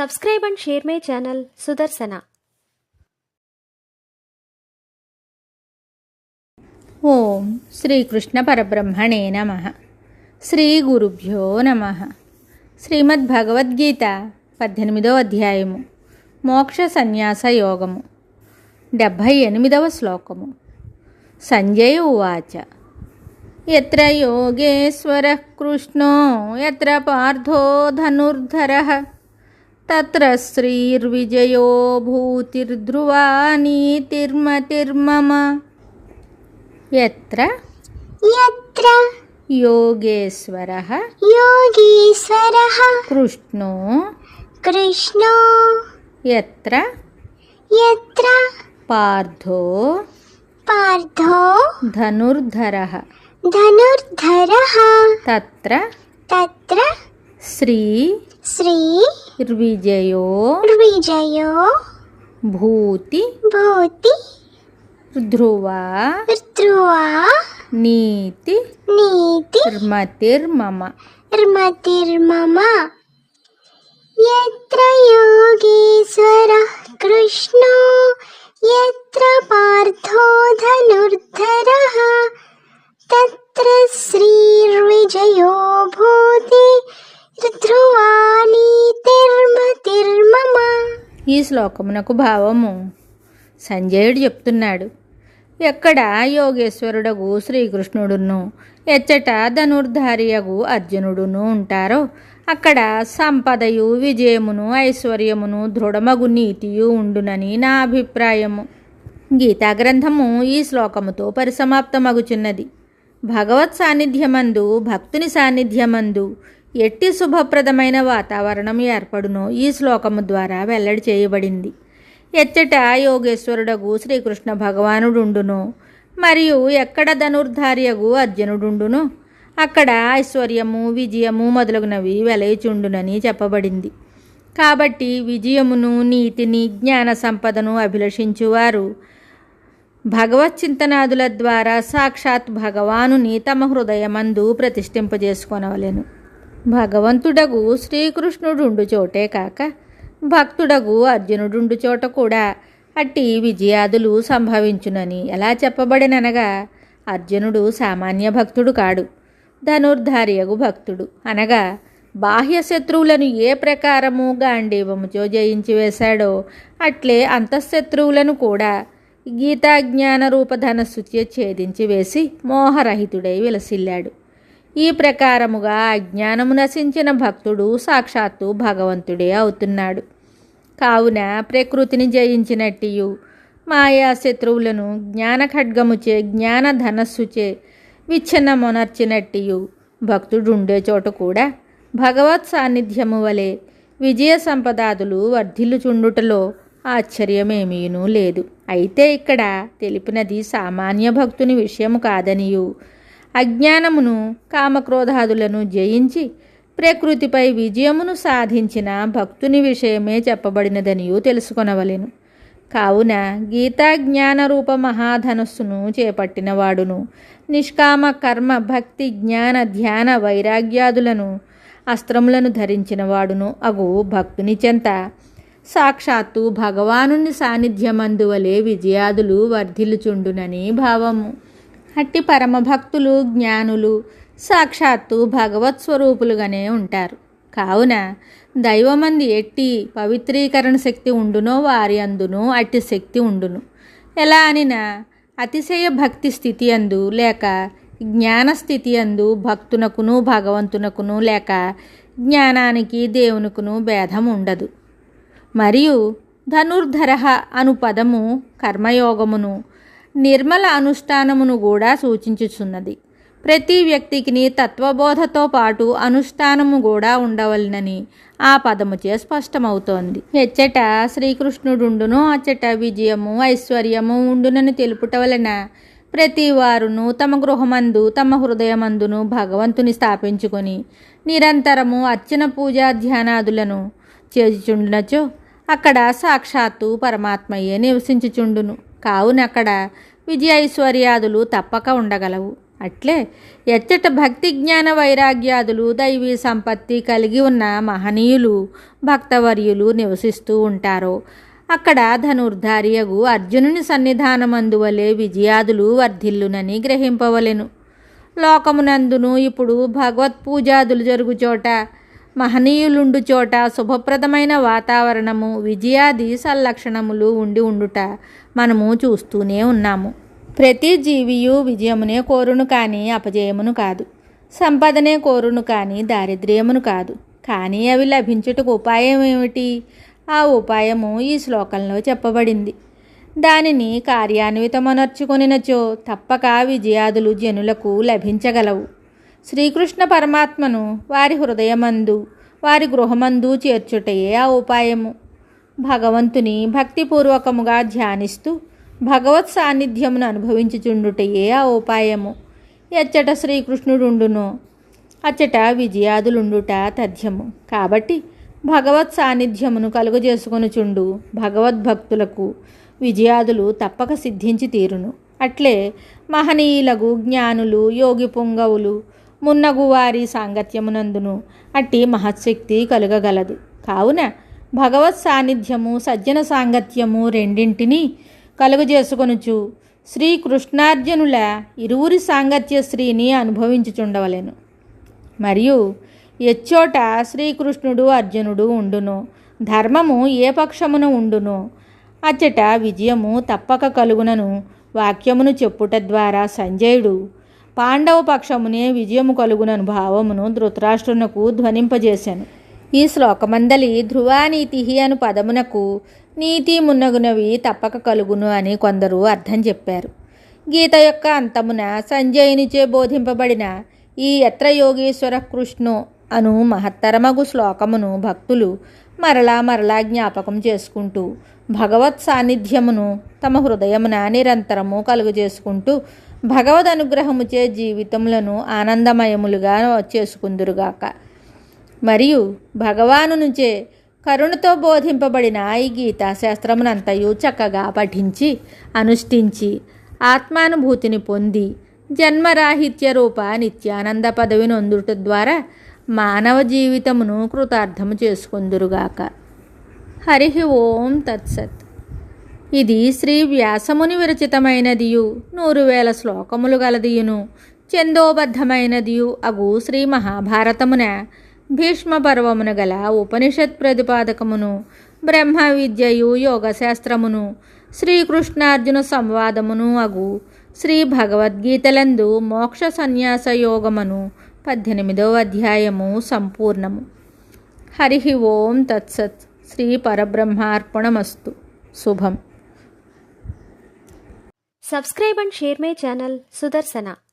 Subscribe and share my channel Sudarsana. ఓం శ్రీకృష్ణ పరబ్రహ్మణే నమః. శ్రీ గురుభ్యో నమః. శ్రీమద్భగవద్గీత 18వ అధ్యాయము మోక్ష సన్యాస యోగము 78వ శ్లోకము. సంజయ ఉవాచ యత్ర యోగేశ్వరః కృష్ణో యత్ర పార్థో ధనుర్ధరః తత్ర శ్రీర్విజయో భూతిర్ధ్రువా నీతిర్మతిర్మమ. యత్ర యోగేశ్వరః కృష్ణో యత్ర పార్థో ధనుర్ధరః తత్ర శ్రీర్విజయో భూతి ధ్రువా నీతి మతిర్మమ. యత్ర యోగేశ్వరః కృష్ణో యత్ర పార్థో ధనుర్ధరః తత్ర శ్రీర్విజయో భూతి ధ్రువా నీతిర్మతిర్మమ. ఈ శ్లోకమునకు భావము సంజయుడు చెప్తున్నాడు. ఎక్కడ యోగేశ్వరుడగు శ్రీకృష్ణుడును ఎచ్చట ధనుర్ధారియగు అర్జునుడును ఉంటారో అక్కడ సంపదయు విజయమును ఐశ్వర్యమును దృఢమగు నీతియు ఉండునని నా అభిప్రాయము. గీతాగ్రంథము ఈ శ్లోకముతో పరిసమాప్తమగుచున్నది. భగవత్ సాన్నిధ్యమందు భక్తుని సాన్నిధ్యమందు ఎట్టి శుభప్రదమైన వాతావరణం ఏర్పడునో ఈ శ్లోకము ద్వారా వెల్లడి చేయబడింది. ఎచ్చట యోగేశ్వరుడగు శ్రీకృష్ణ భగవానుడుండును మరియు ఎక్కడ ధనుర్ధార్యగు అర్జునుడుండును అక్కడ ఐశ్వర్యము విజయము మొదలగునవి వెలయచుండునని చెప్పబడింది. కాబట్టి విజయమును నీతిని జ్ఞాన సంపదను అభిలషించువారు భగవచ్చింతనాదుల ద్వారా సాక్షాత్ భగవానుని తమ హృదయమందు ప్రతిష్ఠింపజేసుకొనవలెను. భగవంతుడగు శ్రీకృష్ణుడుండు చోటే కాక భక్తుడగు అర్జునుడుండు చోట కూడా అట్టి విజయాదులు సంభవించునని ఎలా చెప్పబడిననగా అర్జునుడు సామాన్య భక్తుడు కాడు, ధనుర్ధార్యగు భక్తుడు. అనగా బాహ్య శత్రువులను ఏ ప్రకారము గాంధీవముచో జయించి వేశాడో అట్లే అంతఃశత్రువులను కూడా గీతాజ్ఞాన రూపధనస్సుచే ఛేదించి వేసి మోహరహితుడై విలసిల్లాడు. ఈ ప్రకారముగా అజ్ఞానము నశించిన భక్తుడు సాక్షాత్తు భగవంతుడే అవుతున్నాడు. కావున ప్రకృతిని జయించినట్టియు మాయా శత్రువులను జ్ఞాన ఖడ్గముచే జ్ఞాన ధనస్సుచే విచ్ఛిన్నమునర్చినట్టియు భక్తుడుండే చోట కూడా భగవత్ సాన్నిధ్యము వలె విజయ సంపదాదులు వర్ధిల్లుచుండుటలో ఆశ్చర్యమేమీనూ లేదు. అయితే ఇక్కడ తెలిపినది సామాన్య భక్తుని విషయము కాదనియు అజ్ఞానమును కామక్రోధాదులను జయించి ప్రకృతిపై విజయమును సాధించిన భక్తుని విషయమే చెప్పబడినదనియు తెలుసుకొనవలెను. కావున గీతాజ్ఞాన రూప మహాధనస్సును చేపట్టిన వాడును నిష్కామ కర్మ భక్తి జ్ఞాన ధ్యాన వైరాగ్యాదులను అస్త్రములను ధరించిన వాడును అగు భక్తుని చెంత సాక్షాత్తు భగవానుని సాన్నిధ్యమందువలే విజయాదులు వర్ధిల్లుచుండునని భావము. అట్టి పరమభక్తులు జ్ఞానులు సాక్షాత్తు భగవత్ స్వరూపులుగానే ఉంటారు. కావున దైవమంది ఎట్టి పవిత్రీకరణ శక్తి ఉండునో వారి అందును అట్టి శక్తి ఉండును. ఎలా అనినా అతిశయ భక్తి స్థితి అందు లేక జ్ఞానస్థితి అందు భక్తునకును భగవంతునకును లేక జ్ఞానానికి దేవునికును భేదం ఉండదు. మరియు ధనుర్ధరః అను పదము కర్మయోగమును నిర్మల అనుష్ఠానమును కూడా సూచించుచున్నది. ప్రతి వ్యక్తికి తత్వబోధతో పాటు అనుష్ఠానము కూడా ఉండవలనని ఆ పదముచే స్పష్టమవుతోంది. ఎచ్చట శ్రీకృష్ణుడుండును అచ్చట విజయము ఐశ్వర్యము ఉండునని తెలుపుట వలన ప్రతి వారును తమ గృహమందు తమ హృదయమందును భగవంతుని స్థాపించుకొని నిరంతరము అర్చన పూజా ధ్యానాదులను చేయుచుండునచో అక్కడ సాక్షాత్తు పరమాత్మయే నివసించుచుండును. కావున అక్కడ విజయ ఐశ్వర్యాదులు తప్పక ఉండగలవు. అట్లే ఎచ్చట భక్తి జ్ఞాన వైరాగ్యాదులు దైవీ సంపత్తి కలిగి ఉన్న మహనీయులు భక్తవర్యులు నివసిస్తూ ఉంటారో అక్కడ ధనుర్ధారియగు అర్జునుని సన్నిధానమందువలే విజయాదులు వర్ధిల్లునని గ్రహింపవలెను. లోకమునందును ఇప్పుడు భగవత్ పూజాదులు జరుగు చోట మహనీయులుండు చోట శుభప్రదమైన వాతావరణము విజయాది సల్లక్షణములు ఉండుట మనము చూస్తూనే ఉన్నాము. ప్రతి జీవియు విజయమునే కోరును కానీ అపజయమును కాదు, సంపదనే కోరును కానీ దారిద్ర్యమును కాదు. కానీ అవి లభించుటకు ఉపాయం ఏమిటి? ఆ ఉపాయము ఈ శ్లోకంలో చెప్పబడింది. దానిని కార్యాన్వితమనర్చుకొనినచో తప్పక విజయాదులు జనులకు లభించగలవు. శ్రీకృష్ణ పరమాత్మను వారి హృదయమందు వారి గృహమందు చేర్చుటయే ఆ ఉపాయము. భగవంతుని భక్తిపూర్వకముగా ధ్యానిస్తూ భగవత్ సాన్నిధ్యమును అనుభవించుచుండుటయే ఆ ఉపాయము. ఎచ్చట శ్రీకృష్ణుడుండునో అచ్చట విజయాదులుండుట తథ్యము. కాబట్టి భగవత్ సాన్నిధ్యమును కలుగజేసుకొనుచుండు భగవద్భక్తులకు విజయాదులు తప్పక సిద్ధించి తీరును. అట్లే మహనీయులకు జ్ఞానులు యోగి పుంగవులు మున్నగు వారి సాంగత్యమునందును అట్టి మహత్శక్తి కలుగగలదు. కావున భగవత్ సాన్నిధ్యము సజ్జన సాంగత్యము రెండింటినీ కలుగజేసుకొనుచు శ్రీకృష్ణార్జునుల ఇరువురి సాంగత్య శ్రీని అనుభవించుచుండవలెను. మరియు ఎచ్చోట శ్రీకృష్ణుడు అర్జునుడు ఉండునో ధర్మము ఏ పక్షమున ఉండునో అచ్చట విజయము తప్పక కలుగునను వాక్యమును చెప్పుట ద్వారా సంజయుడు పాండవ పక్షమునే విజయము కలుగునను భావమును ధృతరాష్ట్రునకు ధ్వనింపజేశాను. ఈ శ్లోకమందలి ధ్రువానీతి అను పదమునకు నీతి మున్నగునవి తప్పక కలుగును అని కొందరు అర్థం చెప్పారు. గీత యొక్క అంతమున సంజయునిచే బోధింపబడిన ఈ యత్ర యోగీశ్వర కృష్ణో అను మహత్తరమగు శ్లోకమును భక్తులు మరలా మరలా జ్ఞాపకం చేసుకుంటూ భగవత్ సాన్నిధ్యమును తమ హృదయమున నిరంతరము కలుగజేసుకుంటూ భగవద్ అనుగ్రహముచే జీవితములను ఆనందమయములుగా చేసుకుందురుగాక. మరియు భగవాను నుంచే కరుణతో బోధింపబడిన ఈ గీతాశాస్త్రమునంతయు చక్కగా పఠించి అనుష్ఠించి ఆత్మానుభూతిని పొంది జన్మరాహిత్య రూప నిత్యానంద పదవిని పొందుట ద్వారా మానవ జీవితమును కృతార్థము చేసుకుందురుగాక. హరి ఓం తత్సత్. ఇది శ్రీ వ్యాసముని విరచితమైనదియు 100,000 శ్లోకములు గలదియును చందోబద్ధమైనదియు అగు శ్రీ మహాభారతమున భీష్మ పర్వమున గల ఉపనిషత్ ప్రతిపాదకమును బ్రహ్మ విద్యయు యోగశాస్త్రమును శ్రీకృష్ణార్జున సంవాదమును అగు శ్రీ భగవద్గీతలందు మోక్ష సన్యాస యోగమును 18వ అధ్యాయము సంపూర్ణము. హరి ఓం తత్సత్. శ్రీ పరబ్రహ్మార్పణమస్తు. శుభం. Subscribe and share my channel Sudarsana.